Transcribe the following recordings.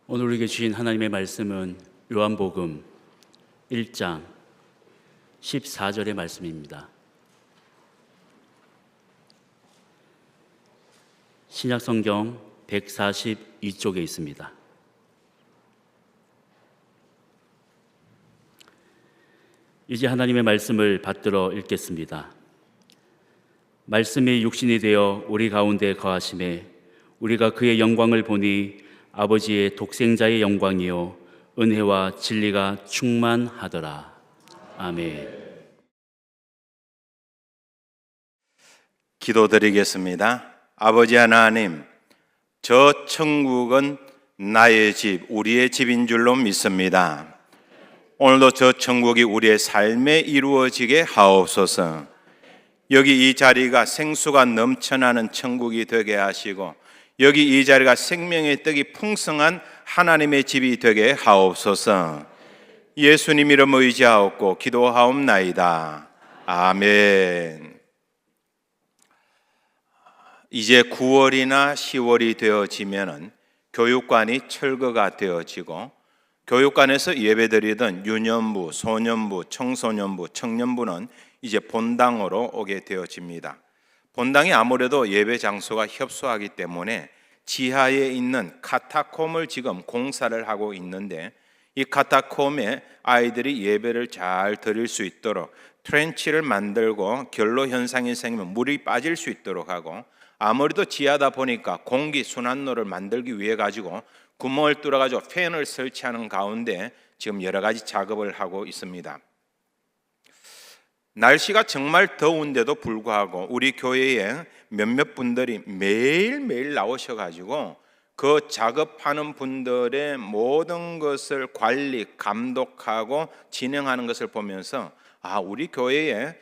오늘 우리에게 주신 하나님의 말씀은 요한복음 1장 14절의 말씀입니다. 신약성경 142쪽에 있습니다. 이제 하나님의 말씀을 받들어 읽겠습니다. 말씀이 육신이 되어 우리 가운데 거하심에 우리가 그의 영광을 보니 아버지의 독생자의 영광이요 은혜와 진리가 충만하더라. 아멘. 기도드리겠습니다. 아버지 하나님, 저 천국은 나의 집, 우리의 집인 줄로 믿습니다. 오늘도 저 천국이 우리의 삶에 이루어지게 하옵소서. 여기 이 자리가 생수가 넘쳐나는 천국이 되게 하시고, 여기 이 자리가 생명의 떡이 풍성한 하나님의 집이 되게 하옵소서. 예수님 이름 의지하옵고 기도하옵나이다. 아멘. 이제 9월이나 10월이 되어지면은 교육관이 철거가 되어지고, 교육관에서 예배드리던 유년부, 소년부, 청소년부, 청년부는 이제 본당으로 오게 되어집니다. 본당이 아무래도 예배 장소가 협소하기 때문에 지하에 있는 카타콤을 지금 공사를 하고 있는데, 이 카타콤에 아이들이 예배를 잘 드릴 수 있도록 트렌치를 만들고 결로 현상이 생기면 물이 빠질 수 있도록 하고, 아무래도 지하다 보니까 공기 순환로를 만들기 위해 가지고 구멍을 뚫어 가지고 팬을 설치하는 가운데 지금 여러 가지 작업을 하고 있습니다. 날씨가 정말 더운데도 불구하고 우리 교회에 몇몇 분들이 매일매일 나오셔가지고 그 작업하는 분들의 모든 것을 관리, 감독하고 진행하는 것을 보면서 우리 교회에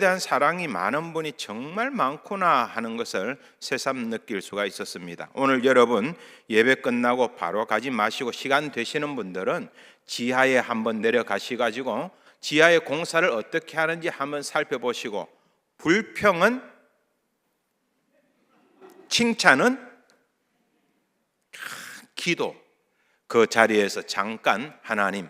대한 사랑이 많은 분이 정말 많구나 하는 것을 새삼 느낄 수가 있었습니다. 오늘 여러분 예배 끝나고 바로 가지 마시고 시간 되시는 분들은 지하에 한번 내려가셔가지고 지하의 공사를 어떻게 하는지 한번 살펴보시고, 불평은, 칭찬은, 기도, 그 자리에서 잠깐 하나님,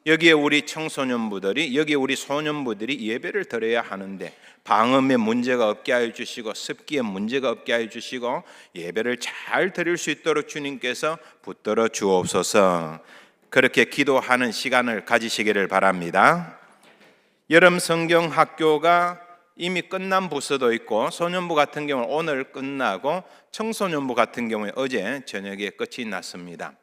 여기에 우리 청소년부들이, 여기에 우리 소년부들이 예배를 드려야 하는데 방음에 문제가 없게 하여 주시고 습기에 문제가 없게 하여 주시고 예배를 잘 드릴 수 있도록 주님께서 붙들어 주옵소서. 그렇게 기도하는 시간을 가지시기를 바랍니다. 여름 성경 학교가 이미 끝난 부서도 있고, 소년부 같은 경우는 오늘 끝나고 청소년부 같은 경우에 어제 저녁에 끝이 났습니다.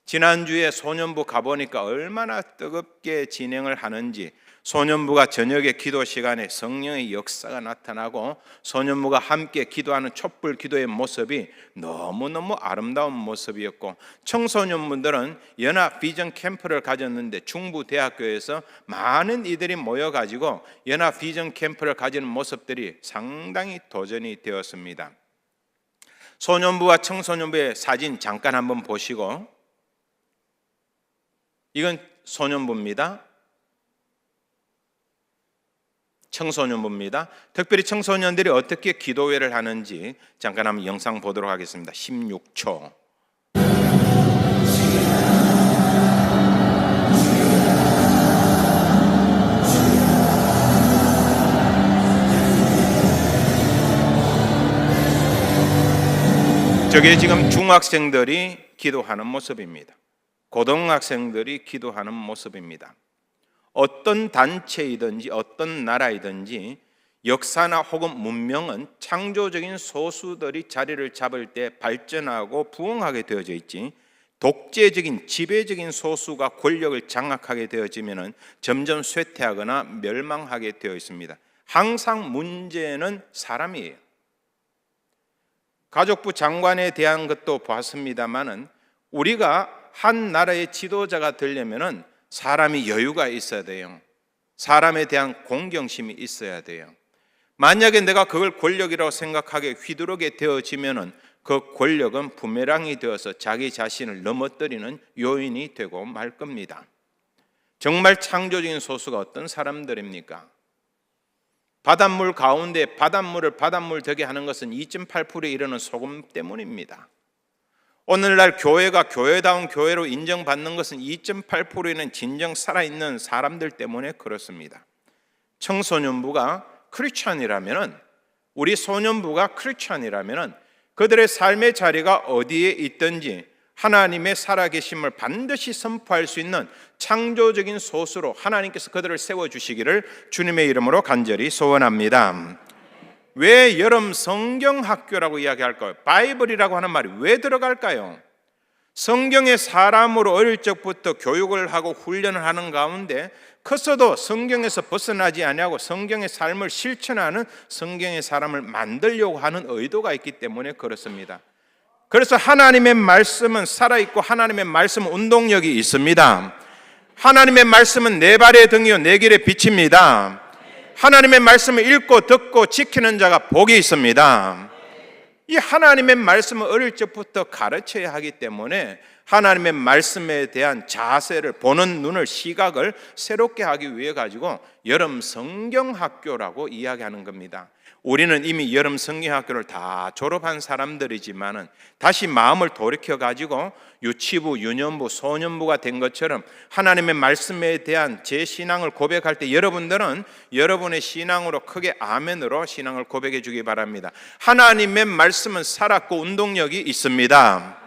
지난주에 소년부 가보니까 얼마나 뜨겁게 진행을 하는지, 소년부가 저녁에 기도 시간에 성령의 역사가 나타나고 소년부가 함께 기도하는 촛불 기도의 모습이 너무너무 아름다운 모습이었고, 청소년분들은 연합 비전 캠프를 가졌는데 중부대학교에서 많은 이들이 모여가지고 연합 비전 캠프를 가지는 모습들이 상당히 도전이 되었습니다. 소년부와 청소년부의 사진 잠깐 한번 보시고, 이건 소년부입니다. 청소년부입니다. 특별히 청소년들이 어떻게 기도회를 하는지 잠깐 한번 영상 보도록 하겠습니다. 16초. 저게 지금 중학생들이 기도하는 모습입니다. 고등학생들이 기도하는 모습입니다. 어떤 단체이든지 어떤 나라이든지 역사나 혹은 문명은 창조적인 소수들이 자리를 잡을 때 발전하고 부흥하게 되어져 있지, 독재적인 지배적인 소수가 권력을 장악하게 되어지면 점점 쇠퇴하거나 멸망하게 되어 있습니다. 항상 문제는 사람이에요. 가족부 장관에 대한 것도 봤습니다마는 우리가 한 나라의 지도자가 되려면은 사람이 여유가 있어야 돼요. 사람에 대한 공경심이 있어야 돼요. 만약에 내가 그걸 권력이라고 생각하게 휘두르게 되어지면은 그 권력은 부메랑이 되어서 자기 자신을 넘어뜨리는 요인이 되고 말 겁니다. 정말 창조적인 소수가 어떤 사람들입니까? 바닷물 가운데 바닷물을 바닷물 되게 하는 것은 2.8%에 이르는 소금 때문입니다. 오늘날 교회가 교회다운 교회로 인정받는 것은 2.8%는 진정 살아있는 사람들 때문에 그렇습니다. 청소년부가 크리스찬이라면, 우리 소년부가 크리스찬이라면 그들의 삶의 자리가 어디에 있든지 하나님의 살아계심을 반드시 선포할 수 있는 창조적인 소수로 하나님께서 그들을 세워주시기를 주님의 이름으로 간절히 소원합니다. 왜 여름 성경학교라고 이야기할까요? 바이블이라고 하는 말이 왜 들어갈까요? 성경의 사람으로 어릴 적부터 교육을 하고 훈련을 하는 가운데 커서도 성경에서 벗어나지 아니하고 성경의 삶을 실천하는 성경의 사람을 만들려고 하는 의도가 있기 때문에 그렇습니다. 그래서 하나님의 말씀은 살아있고 하나님의 말씀은 운동력이 있습니다. 하나님의 말씀은 내 발의 등이요 내 길의 빛입니다. 하나님의 말씀을 읽고 듣고 지키는 자가 복이 있습니다. 이 하나님의 말씀을 어릴 적부터 가르쳐야 하기 때문에 하나님의 말씀에 대한 자세를, 보는 눈을, 시각을 새롭게 하기 위해 가지고 여름 성경학교라고 이야기하는 겁니다. 우리는 이미 여름 성경학교를 다 졸업한 사람들이지만은 다시 마음을 돌이켜 가지고 유치부, 유년부, 소년부가 된 것처럼 하나님의 말씀에 대한 제 신앙을 고백할 때 여러분들은 여러분의 신앙으로 크게 아멘으로 신앙을 고백해 주기 바랍니다. 하나님의 말씀은 살았고 운동력이 있습니다.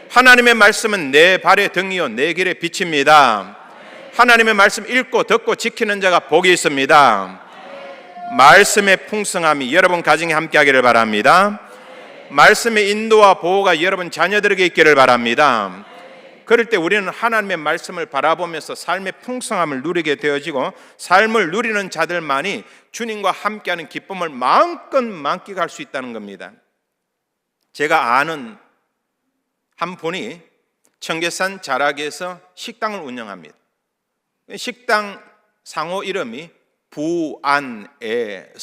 하나님의 말씀은 내 발의 등이요 내 길의 빛입니다. 하나님의 말씀 읽고 듣고 지키는 자가 복이 있습니다. 말씀의 풍성함이 여러분 가정에 함께하기를 바랍니다. 말씀의 인도와 보호가 여러분 자녀들에게 있기를 바랍니다. 그럴 때 우리는 하나님의 말씀을 바라보면서 삶의 풍성함을 누리게 되어지고 삶을 누리는 자들만이 주님과 함께하는 기쁨을 마음껏 만끽할 수 있다는 겁니다. 제가 아는 한 분이 청계산 자락에서 식당을 운영합니다. 식당 상호 이름이 부안에서라고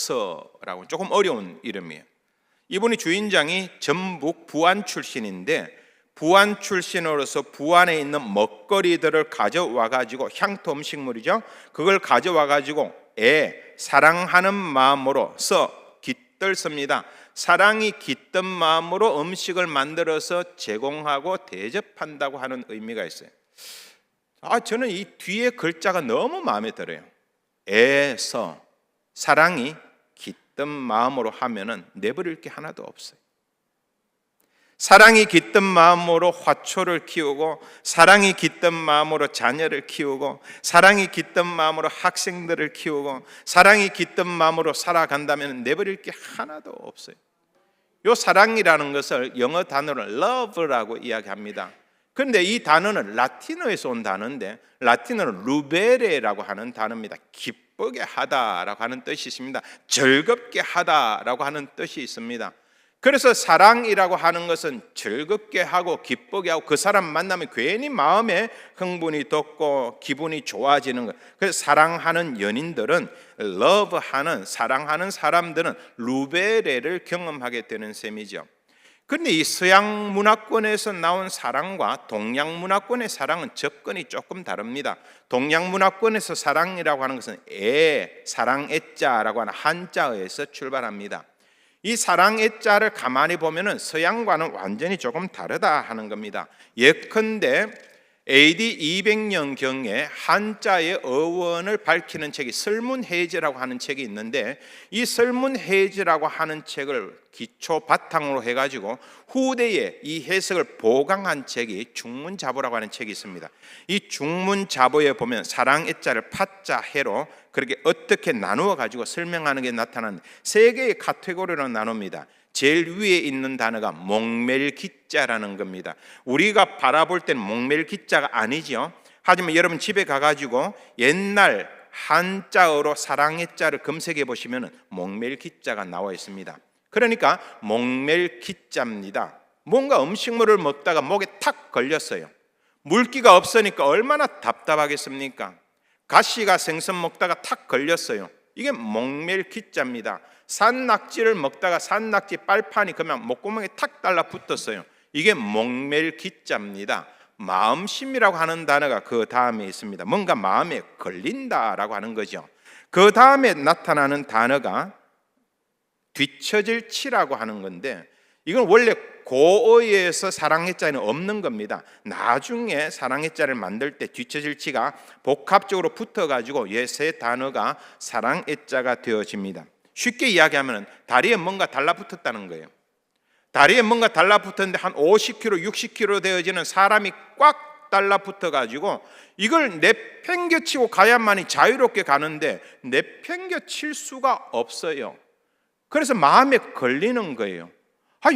조금 어려운 이름이에요. 이분이 주인장이 전북 부안 출신인데 부안 출신으로서 부안에 있는 먹거리들을 가져와 가지고 향토 음식물이죠. 그걸 가져와 가지고 사랑하는 마음으로 깃들 씁니다. 사랑이 깃든 마음으로 음식을 만들어서 제공하고 대접한다고 하는 의미가 있어요. 저는 이 뒤에 글자가 너무 마음에 들어요. 애서 사랑이 깃든 마음으로 하면은 내버릴 게 하나도 없어요. 사랑이 깃든 마음으로 화초를 키우고 사랑이 깃든 마음으로 자녀를 키우고 사랑이 깃든 마음으로 학생들을 키우고 사랑이 깃든 마음으로 살아간다면 내버릴 게 하나도 없어요. 이 사랑이라는 것을 영어 단어로 love라고 이야기합니다. 그런데 이 단어는 라틴어에서 온 단어인데 라틴어는 루베레라고 하는 단어입니다. 기쁘게 하다라고 하는 뜻이 있습니다. 즐겁게 하다라고 하는 뜻이 있습니다. 그래서 사랑이라고 하는 것은 즐겁게 하고 기쁘게 하고 그 사람 만나면 괜히 마음에 흥분이 돋고 기분이 좋아지는 것. 그래서 사랑하는 연인들은 러브하는 사랑하는 사람들은 루베레를 경험하게 되는 셈이죠. 그런데 이 서양 문화권에서 나온 사랑과 동양 문화권의 사랑은 접근이 조금 다릅니다. 동양 문화권에서 사랑이라고 하는 것은 사랑애자라고 하는 한자어에서 출발합니다. 이 사랑의 자를 가만히 보면은 서양과는 완전히 조금 다르다 하는 겁니다. 예컨대 AD 200년경에 한자의 어원을 밝히는 책이 설문해제라고 하는 책이 있는데 이 설문해제라고 하는 책을 기초 바탕으로 해가지고 후대에 이 해석을 보강한 책이 중문자보라고 하는 책이 있습니다. 이 중문자보에 보면 사랑의 자를 파자 해로 그렇게 어떻게 나누어 가지고 설명하는 게 나타나는 세 개의 카테고리로 나눕니다. 제일 위에 있는 단어가 목멜기자라는 겁니다. 우리가 바라볼 때는 목멜기자가 아니죠. 하지만 여러분 집에 가가지고 옛날 한자어로 사랑의 자를 검색해 보시면 목멜기자가 나와 있습니다. 그러니까 목멜기자입니다. 뭔가 음식물을 먹다가 목에 탁 걸렸어요. 물기가 없으니까 얼마나 답답하겠습니까? 가시가 생선 먹다가 탁 걸렸어요. 이게 목멜기자입니다. 산낙지를 먹다가 산낙지 빨판이 그냥 목구멍에 탁 달라붙었어요. 이게 목멜기자입니다. 마음심이라고 하는 단어가 그 다음에 있습니다. 뭔가 마음에 걸린다라고 하는 거죠. 그 다음에 나타나는 단어가 뒤처질 치라고 하는 건데 이건 원래 고어에서 사랑의 자는 없는 겁니다. 나중에 사랑의 자를 만들 때 뒤처질치가 복합적으로 붙어가지고 이 세 단어가 사랑의 자가 되어집니다. 쉽게 이야기하면 다리에 뭔가 달라붙었다는 거예요. 다리에 뭔가 달라붙었는데 한 50kg, 60kg 되어지는 사람이 꽉 달라붙어가지고 이걸 내팽개치고 가야만이 자유롭게 가는데 내팽개칠 수가 없어요. 그래서 마음에 걸리는 거예요.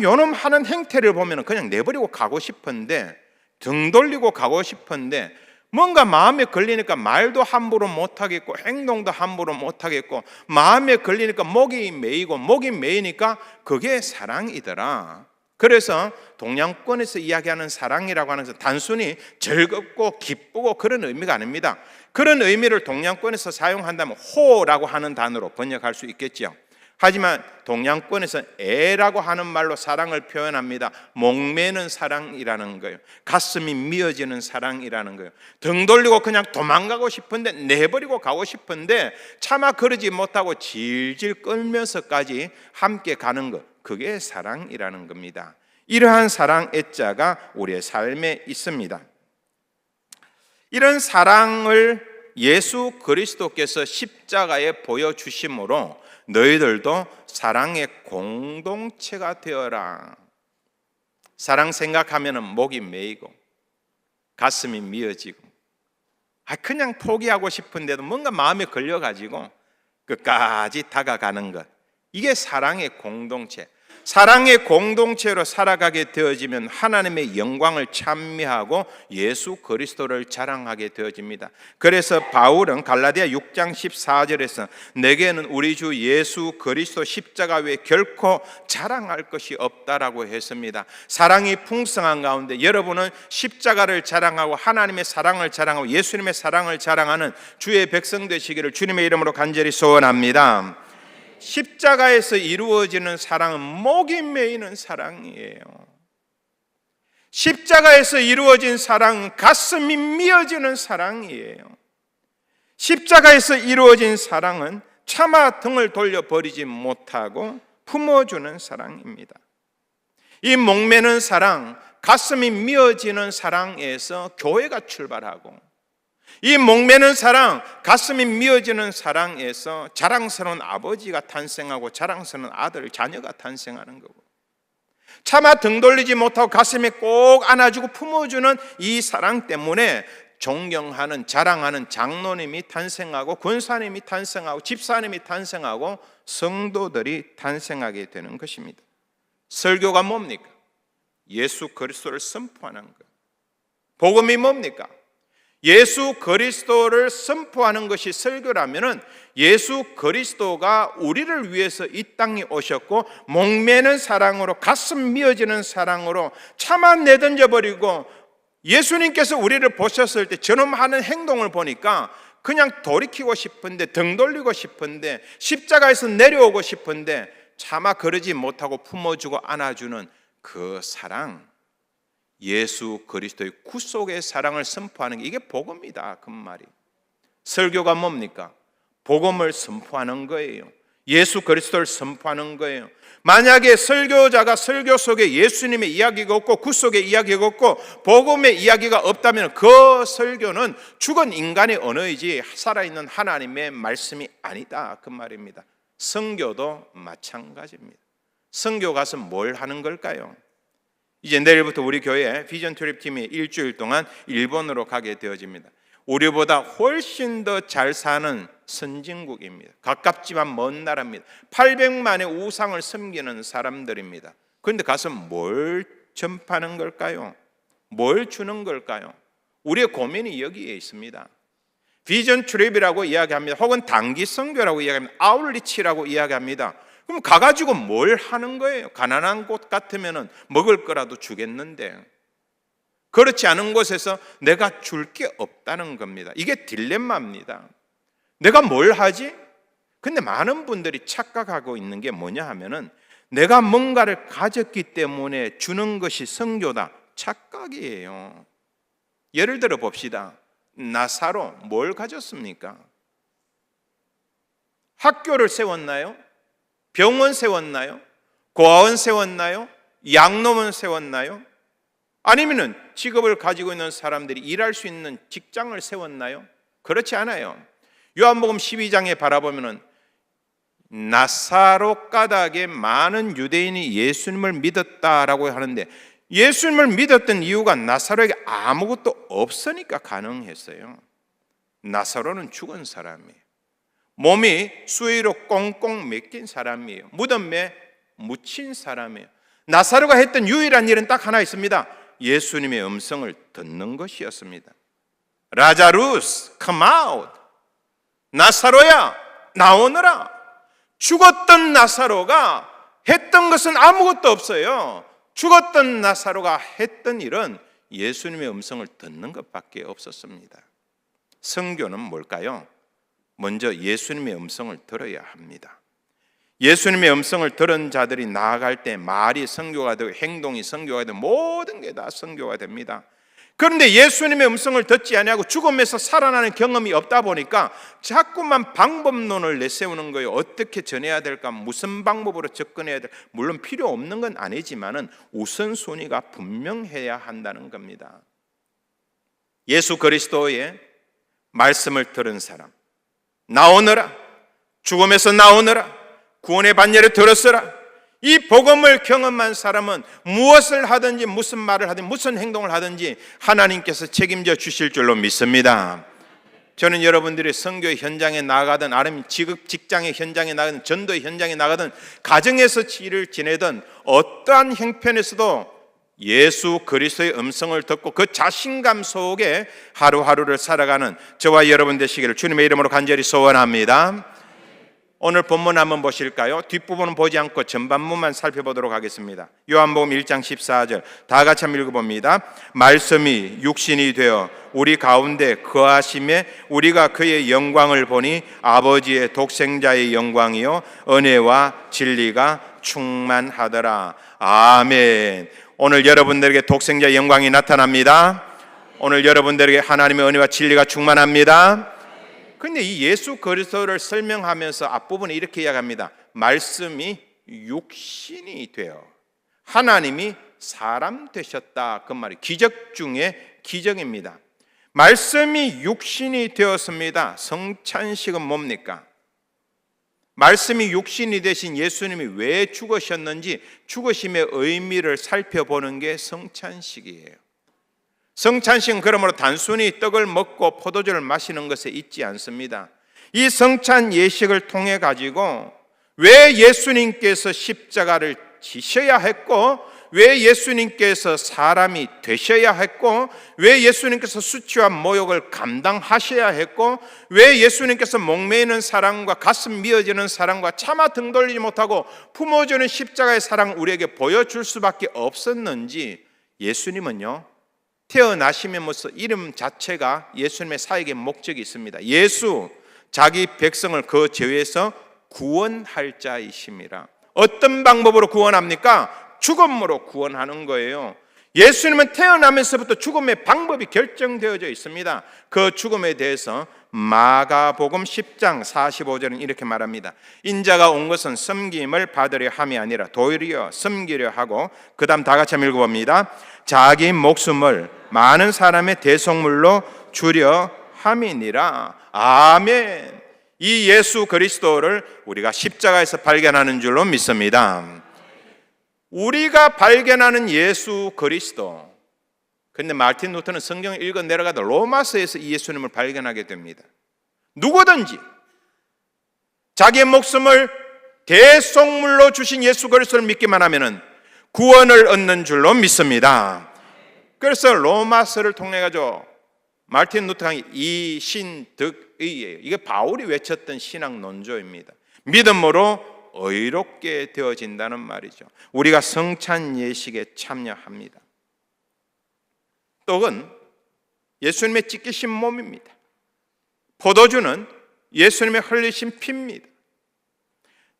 요놈 하는 행태를 보면 그냥 내버리고 가고 싶은데, 등 돌리고 가고 싶은데 뭔가 마음에 걸리니까 말도 함부로 못하겠고 행동도 함부로 못하겠고 마음에 걸리니까 목이 메이고 목이 메이니까 그게 사랑이더라. 그래서 동양권에서 이야기하는 사랑이라고 하는 것은 단순히 즐겁고 기쁘고 그런 의미가 아닙니다. 그런 의미를 동양권에서 사용한다면 호라고 하는 단어로 번역할 수 있겠죠. 하지만 동양권에서 애라고 하는 말로 사랑을 표현합니다. 목매는 사랑이라는 거예요. 가슴이 미어지는 사랑이라는 거예요. 등 돌리고 그냥 도망가고 싶은데, 내버리고 가고 싶은데 차마 그러지 못하고 질질 끌면서까지 함께 가는 것, 그게 사랑이라는 겁니다. 이러한 사랑 애자가 우리의 삶에 있습니다. 이런 사랑을 예수 그리스도께서 십자가에 보여주심으로 너희들도 사랑의 공동체가 되어라. 사랑 생각하면 목이 메이고 가슴이 미어지고 그냥 포기하고 싶은데도 뭔가 마음에 걸려가지고 끝까지 다가가는 것, 이게 사랑의 공동체. 사랑의 공동체로 살아가게 되어지면 하나님의 영광을 찬미하고 예수 그리스도를 자랑하게 되어집니다. 그래서 바울은 갈라디아 6장 14절에서 내게는 우리 주 예수 그리스도 십자가 외에 결코 자랑할 것이 없다라고 했습니다. 사랑이 풍성한 가운데 여러분은 십자가를 자랑하고 하나님의 사랑을 자랑하고 예수님의 사랑을 자랑하는 주의 백성 되시기를 주님의 이름으로 간절히 소원합니다. 십자가에서 이루어지는 사랑은 목이 메이는 사랑이에요. 십자가에서 이루어진 사랑은 가슴이 미어지는 사랑이에요. 십자가에서 이루어진 사랑은 차마 등을 돌려버리지 못하고 품어주는 사랑입니다. 이 목매는 사랑, 가슴이 미어지는 사랑에서 교회가 출발하고, 이 목매는 사랑, 가슴이 미어지는 사랑에서 자랑스러운 아버지가 탄생하고 자랑스러운 아들, 자녀가 탄생하는 거고, 차마 등 돌리지 못하고 가슴에 꼭 안아주고 품어주는 이 사랑 때문에 존경하는, 자랑하는 장로님이 탄생하고 권사님이 탄생하고 집사님이 탄생하고 성도들이 탄생하게 되는 것입니다. 설교가 뭡니까? 예수 그리스도를 선포하는 것. 복음이 뭡니까? 예수 그리스도를 선포하는 것이 설교라면은 예수 그리스도가 우리를 위해서 이 땅에 오셨고 목매는 사랑으로, 가슴 미어지는 사랑으로 차마 내던져 버리고, 예수님께서 우리를 보셨을 때 저놈 하는 행동을 보니까 그냥 돌이키고 싶은데, 등 돌리고 싶은데, 십자가에서 내려오고 싶은데 차마 그러지 못하고 품어주고 안아주는 그 사랑, 예수 그리스도의 구속의 사랑을 선포하는 게 이게 복음이다, 그 말이. 설교가 뭡니까? 복음을 선포하는 거예요. 예수 그리스도를 선포하는 거예요. 만약에 설교자가 설교 속에 예수님의 이야기가 없고 구속의 이야기가 없고 복음의 이야기가 없다면 그 설교는 죽은 인간의 언어이지 살아있는 하나님의 말씀이 아니다, 그 말입니다. 선교도 마찬가지입니다. 선교 가서 뭘 하는 걸까요? 이제 내일부터 우리 교회 비전 트립 팀이 일주일 동안 일본으로 가게 되어집니다. 우리보다 훨씬 더 잘 사는 선진국입니다. 가깝지만 먼 나라입니다. 800만의 우상을 섬기는 사람들입니다. 그런데 가서 뭘 전파하는 걸까요? 뭘 주는 걸까요? 우리의 고민이 여기에 있습니다. 비전 트립이라고 이야기합니다. 혹은 단기 선교라고 이야기합니다. 아울리치라고 이야기합니다. 그럼 가가지고 뭘 하는 거예요? 가난한 곳 같으면 먹을 거라도 주겠는데, 그렇지 않은 곳에서 내가 줄 게 없다는 겁니다. 이게 딜레마입니다. 내가 뭘 하지? 근데 많은 분들이 착각하고 있는 게 뭐냐 하면은 내가 뭔가를 가졌기 때문에 주는 것이 선교다. 착각이에요. 예를 들어 봅시다. 나사로 뭘 가졌습니까? 학교를 세웠나요? 병원 세웠나요? 고아원 세웠나요? 양놈은 세웠나요? 아니면은 직업을 가지고 있는 사람들이 일할 수 있는 직장을 세웠나요? 그렇지 않아요. 요한복음 12장에 바라보면은 나사로 까닭에 많은 유대인이 예수님을 믿었다라고 하는데, 예수님을 믿었던 이유가 나사로에게 아무것도 없으니까 가능했어요. 나사로는 죽은 사람이에요. 몸이 수의로 꽁꽁 맥힌 사람이에요. 무덤에 묻힌 사람이에요. 나사로가 했던 유일한 일은 딱 하나 있습니다. 예수님의 음성을 듣는 것이었습니다. 라자루스, come out. 나사로야, 나오너라. 죽었던 나사로가 했던 것은 아무것도 없어요. 죽었던 나사로가 했던 일은 예수님의 음성을 듣는 것밖에 없었습니다. 선교는 뭘까요? 먼저 예수님의 음성을 들어야 합니다. 예수님의 음성을 들은 자들이 나아갈 때 말이 선교가 되고 행동이 선교가 되고 모든 게 다 선교가 됩니다. 그런데 예수님의 음성을 듣지 아니하고 죽음에서 살아나는 경험이 없다 보니까 자꾸만 방법론을 내세우는 거예요. 어떻게 전해야 될까? 무슨 방법으로 접근해야 될까? 물론 필요 없는 건 아니지만은 우선순위가 분명해야 한다는 겁니다. 예수 그리스도의 말씀을 들은 사람, 나오너라, 죽음에서 나오너라, 구원의 반열에 들었으라. 이 복음을 경험한 사람은 무엇을 하든지 무슨 말을 하든지 무슨 행동을 하든지 하나님께서 책임져 주실 줄로 믿습니다. 저는 여러분들이 선교의 현장에 나가든 아니면 직장의 현장에 나가든 전도의 현장에 나가든 가정에서 일을 지내든 어떠한 형편에서도 예수 그리스도의 음성을 듣고 그 자신감 속에 하루하루를 살아가는 저와 여러분 되시기를 주님의 이름으로 간절히 소원합니다. 오늘 본문 한번 보실까요? 뒷부분은 보지 않고 전반부만 살펴보도록 하겠습니다. 요한복음 1장 14절 다 같이 한번 읽어봅니다. 말씀이 육신이 되어 우리 가운데 거하심에 우리가 그의 영광을 보니 아버지의 독생자의 영광이요 은혜와 진리가 충만하더라. 아멘. 오늘 여러분들에게 독생자의 영광이 나타납니다. 오늘 여러분들에게 하나님의 은혜와 진리가 충만합니다. 그런데 이 예수 그리스도를 설명하면서 앞부분에 이렇게 이야기합니다. 말씀이 육신이 되어 하나님이 사람 되셨다. 그 말이 기적 중에 기적입니다. 말씀이 육신이 되었습니다. 성찬식은 뭡니까? 말씀이 육신이 되신 예수님이 왜 죽으셨는지 죽으심의 의미를 살펴보는 게 성찬식이에요. 성찬식은 그러므로 단순히 떡을 먹고 포도주를 마시는 것에 있지 않습니다. 이 성찬 예식을 통해 가지고 왜 예수님께서 십자가를 지셔야 했고, 왜 예수님께서 사람이 되셔야 했고, 왜 예수님께서 수치와 모욕을 감당하셔야 했고, 왜 예수님께서 목매이는 사랑과 가슴 미어지는 사랑과 차마 등 돌리지 못하고 품어주는 십자가의 사랑을 우리에게 보여줄 수밖에 없었는지, 예수님은요 태어나시면서 이름 자체가 예수님의 사역의 목적이 있습니다. 예수, 자기 백성을 그 죄에서 구원할 자이심이라. 어떤 방법으로 구원합니까? 죽음으로 구원하는 거예요. 예수님은 태어나면서부터 죽음의 방법이 결정되어져 있습니다. 그 죽음에 대해서 마가복음 10장 45절은 이렇게 말합니다. 인자가 온 것은 섬김을 받으려 함이 아니라 도리어 섬기려 하고, 그 다음 다 같이 한번 읽어봅니다. 자기 목숨을 많은 사람의 대속물로 주려 함이니라. 아멘. 이 예수 그리스도를 우리가 십자가에서 발견하는 줄로 믿습니다. 우리가 발견하는 예수 그리스도. 근데 마르틴 루터는 성경을 읽어 내려가다 로마서에서 이 예수님을 발견하게 됩니다. 누구든지 자기의 목숨을 대속물로 주신 예수 그리스도를 믿기만 하면은 구원을 얻는 줄로 믿습니다. 그래서 로마서를 통해 가지고 마르틴 루터가 이신득의예요. 이게 바울이 외쳤던 신앙 논조입니다. 믿음으로 의롭게 되어진다는 말이죠. 우리가 성찬 예식에 참여합니다. 떡은 예수님의 찢기신 몸입니다. 포도주는 예수님의 흘리신 피입니다.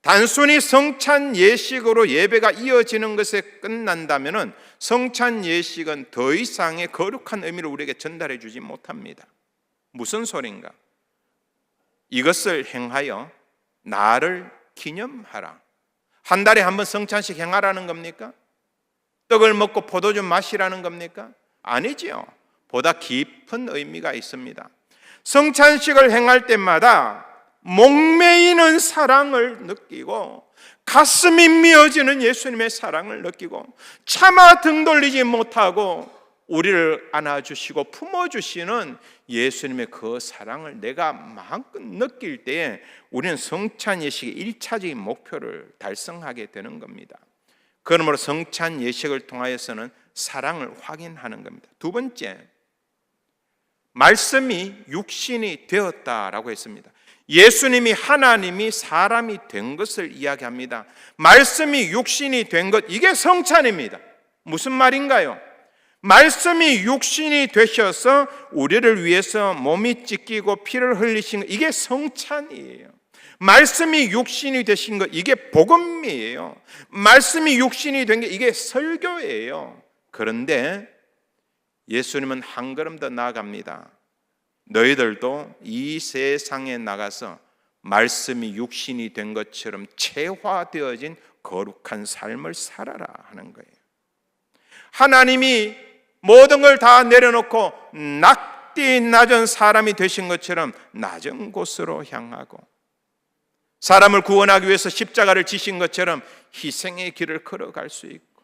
단순히 성찬 예식으로 예배가 이어지는 것에 끝난다면 성찬 예식은 더 이상의 거룩한 의미를 우리에게 전달해 주지 못합니다. 무슨 소린가? 이것을 행하여 나를 기념하라. 한 달에 한 번 성찬식 행하라는 겁니까? 떡을 먹고 포도주 마시라는 겁니까? 아니지요. 보다 깊은 의미가 있습니다. 성찬식을 행할 때마다 목매이는 사랑을 느끼고 가슴이 미어지는 예수님의 사랑을 느끼고 차마 등 돌리지 못하고 우리를 안아주시고 품어주시는 예수님의 그 사랑을 내가 마음껏 느낄 때에 우리는 성찬 예식의 1차적인 목표를 달성하게 되는 겁니다. 그러므로 성찬 예식을 통하여서는 사랑을 확인하는 겁니다. 두 번째, 말씀이 육신이 되었다라고 했습니다. 예수님이 하나님이 사람이 된 것을 이야기합니다. 말씀이 육신이 된 것, 이게 성찬입니다. 무슨 말인가요? 말씀이 육신이 되셔서 우리를 위해서 몸이 찢기고 피를 흘리신 것, 이게 성찬이에요. 말씀이 육신이 되신 것, 이게 복음이에요. 말씀이 육신이 된 게 이게 설교예요. 그런데 예수님은 한 걸음 더 나아갑니다. 너희들도 이 세상에 나가서 말씀이 육신이 된 것처럼 체화되어진 거룩한 삶을 살아라 하는 거예요. 하나님이 모든 걸 다 내려놓고 낙디 낮은 사람이 되신 것처럼 낮은 곳으로 향하고, 사람을 구원하기 위해서 십자가를 지신 것처럼 희생의 길을 걸어갈 수 있고,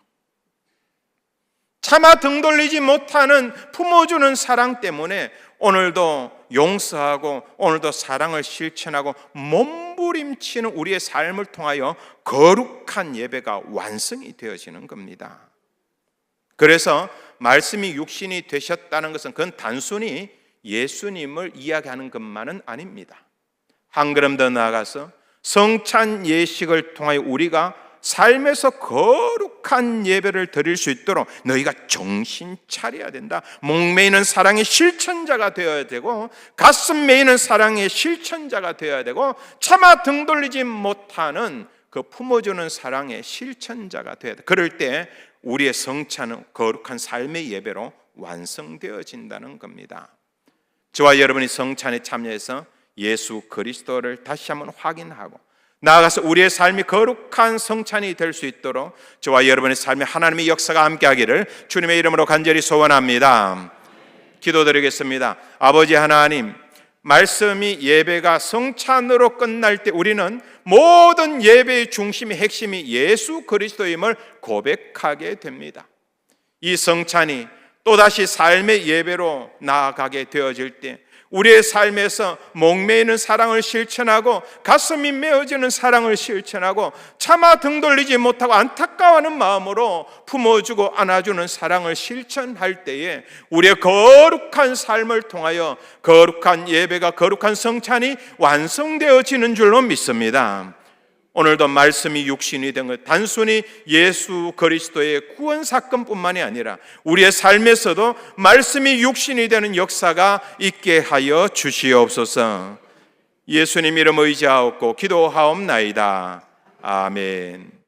차마 등 돌리지 못하는 품어주는 사랑 때문에 오늘도 용서하고 오늘도 사랑을 실천하고 몸부림치는 우리의 삶을 통하여 거룩한 예배가 완성이 되어지는 겁니다. 그래서 말씀이 육신이 되셨다는 것은 그건 단순히 예수님을 이야기하는 것만은 아닙니다. 한 걸음 더 나아가서 성찬 예식을 통하여 우리가 삶에서 거룩한 예배를 드릴 수 있도록 너희가 정신 차려야 된다. 목매이는 사랑의 실천자가 되어야 되고, 가슴 메이는 사랑의 실천자가 되어야 되고, 차마 등 돌리지 못하는 그 품어주는 사랑의 실천자가 되어야 돼. 그럴 때 우리의 성찬은 거룩한 삶의 예배로 완성되어진다는 겁니다. 저와 여러분이 성찬에 참여해서 예수 그리스도를 다시 한번 확인하고 나아가서 우리의 삶이 거룩한 성찬이 될 수 있도록 저와 여러분의 삶에 하나님의 역사가 함께하기를 주님의 이름으로 간절히 소원합니다. 기도드리겠습니다. 아버지 하나님, 말씀이 예배가 성찬으로 끝날 때 우리는 모든 예배의 중심이 핵심이 예수 그리스도임을 고백하게 됩니다. 이 성찬이 또다시 삶의 예배로 나아가게 되어질 때 우리의 삶에서 목매이는 사랑을 실천하고 가슴이 메어지는 사랑을 실천하고 차마 등 돌리지 못하고 안타까워하는 마음으로 품어주고 안아주는 사랑을 실천할 때에 우리의 거룩한 삶을 통하여 거룩한 예배가 거룩한 성찬이 완성되어지는 줄로 믿습니다. 오늘도 말씀이 육신이 된 것, 단순히 예수 그리스도의 구원 사건뿐만이 아니라 우리의 삶에서도 말씀이 육신이 되는 역사가 있게 하여 주시옵소서. 예수님 이름 의지하옵고 기도하옵나이다. 아멘.